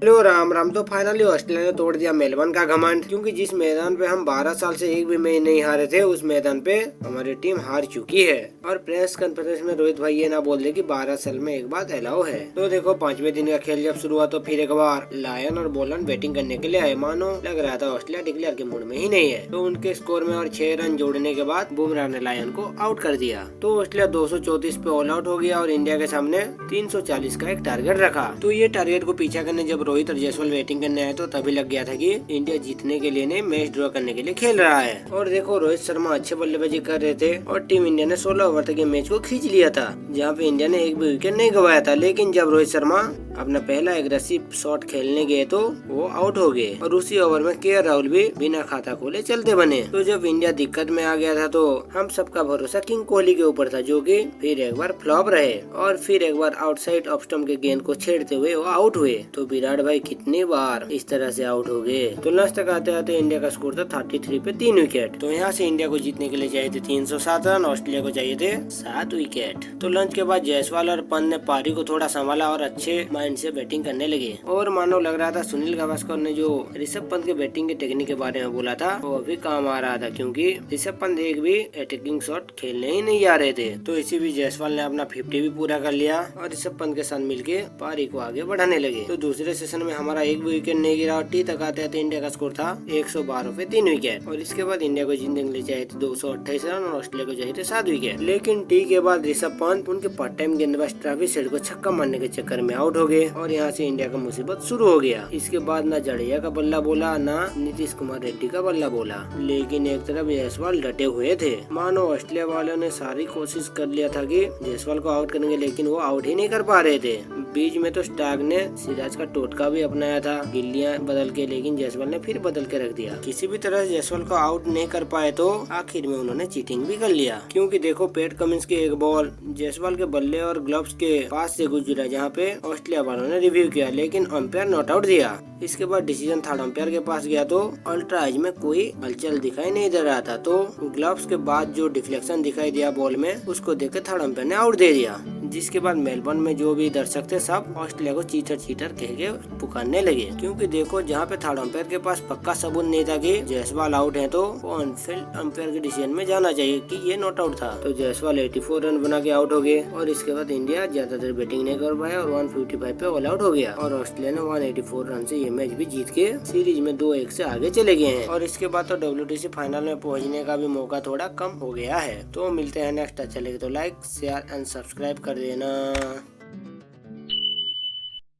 Hello Ram Ram. तो finally Australia ने तोड़ दिया मेलबर्न का घमंड, क्योंकि जिस मैदान पे हम 12 साल से एक भी मैच नहीं हारे थे उस मैदान पे हमारी टीम हार चुकी है। और प्रेस कॉन्फ्रेंस में रोहित भाई ये ना बोल दे कि 12 साल में एक बात अलाउ है। तो देखो 5वें दिन का खेल जब शुरू हुआ तो फिर एक बार लायन और बोलन बैटिंग करने के लिए आए। मानो लग रहा था ऑस्ट्रेलिया डिक्लेयर के मूड में ही नहीं है। तो उनके स्कोर में और 6 रन जोड़ने के बाद बुमराह ने लायन को आउट कर दिया। तो ऑस्ट्रेलिया 234 पे ऑल आउट हो गया और इंडिया के सामने 340 का एक टारगेट रखा। तो ये टारगेट को पीछा करने जब रोहित और जयसवाल बैटिंग करने आए तो तभी लग गया था कि इंडिया जीतने के लिए नहीं, मैच ड्रॉ करने के लिए खेल रहा है। और देखो रोहित शर्मा अच्छे बल्लेबाजी कर रहे थे और टीम इंडिया ने 16 ओवर तक मैच को खींच लिया था, जहाँ पे इंडिया ने एक भी विकेट नहीं गंवाया था। लेकिन जब रोहित शर्मा अपना पहला एग्रेसिव शॉट खेलने गए तो वो आउट हो गए और उसी ओवर में के राहुल भी बिना खाता खोले चलते बने। तो जब इंडिया दिक्कत में आ गया था तो हम सबका भरोसा किंग कोहली के ऊपर था, जो कि फिर एक बार फ्लॉप रहे और फिर एक बार आउटसाइड ऑफ स्टंप के गेंद को छेड़ते हुए वो आउट हुए। तो विराट भाई कितनी बार इस तरह से आउट हो गए। तो लास्ट तक आते आते इंडिया का स्कोर था 33 पे 3 विकेट। तो यहाँ से इंडिया को जीतने के लिए चाहिए थे 307 रन, ऑस्ट्रेलिया को चाहिए थे 7 विकेट। तो लंच के बाद जायसवाल और पंत ने पारी को थोड़ा संभाला और अच्छे माइंड से बैटिंग करने लगे। और मानो लग रहा था सुनील गावस्कर ने जो ऋषभ पंत के बैटिंग के टेक्निक के बारे में बोला था वो अभी काम आ रहा था, क्योंकि ऋषभ पंत एक भी अटैकिंग शॉट खेलने ही नहीं आ रहे थे। तो इसी भी जायसवाल ने अपना 50 भी पूरा कर लिया और ऋषभ पंत के साथ मिलके पारी को आगे बढ़ाने लगे। तो दूसरे सेशन में हमारा एक भी विकेट नहीं गिरा और टी तक आते आते इंडिया का स्कोर था 112 पे 3 विकेट। और इसके बाद इंडिया को जीतने के लिए चाहिए थे 228 रन और ऑस्ट्रेलिया को चाहिए थे 7 विकेट। लेकिन टी के बाद ऋषभ पंत उनके पार्ट टाइम गेंदबाज ट्रेविस हेड को छक्का मारने के चक्कर में आउट हो गए और यहाँ से इंडिया का मुसीबत शुरू हो गया। इसके बाद ना जडेजा का बल्ला बोला ना नीतीश कुमार रेड्डी का बल्ला बोला, लेकिन एक तरफ जायसवाल डटे हुए थे। मानो ऑस्ट्रेलिया वालों ने सारी कोशिश कर लिया था कि जायसवाल को आउट करेंगे, लेकिन वो आउट ही नहीं कर पा रहे थे। बीच में तो स्टार्क ने सिराज का टोटका भी अपनाया था गिल्लियां बदल के, लेकिन जायसवाल ने फिर बदल के रख दिया। किसी भी तरह जायसवाल को आउट नहीं कर पाए तो आखिर में उन्होंने चीटिंग भी कर लिया, क्योंकि देखो पैट कमिंस के एक बॉल जायसवाल के बल्ले और ग्लव्स के पास से गुजरा, जहाँ पे ऑस्ट्रेलिया वालों ने रिव्यू किया लेकिन अंपायर नॉट आउट दिया। इसके बाद डिसीजन थर्ड अंपायर के पास गया तो अल्ट्रा एज में कोई हलचल दिखाई नहीं दे रहा था। तो ग्लव्स के बाद जो डिफ्लेक्शन दिखाई दिया बॉल में, उसको देख के थर्ड अंपायर ने आउट दे दिया। जिसके बाद मेलबर्न में जो भी दर्शक थे सब ऑस्ट्रेलिया को चीटर चीटर कह के पुकारने लगे, क्योंकि देखो जहाँ पे थर्ड अंपायर के पास पक्का सबूत नहीं था कि जायसवाल आउट है तो वो ऑनफील्ड अंपायर के डिसीजन में जाना चाहिए कि ये नॉट आउट था। तो जायसवाल 84 रन बना के आउट हो गए और इसके बाद इंडिया ज्यादातर बैटिंग नहीं कर पाया और 155 पे ऑल आउट हो गया और ऑस्ट्रेलिया ने 184 रन से ये मैच भी जीत के सीरीज में 2-1 से आगे चले गए हैं। और इसके बाद तो WTC फाइनल में पहुंचने का भी मौका थोड़ा कम हो गया है। तो मिलते हैं नेक्स्ट। अच्छा लगे तो लाइक शेयर एंड सब्सक्राइब कर देना।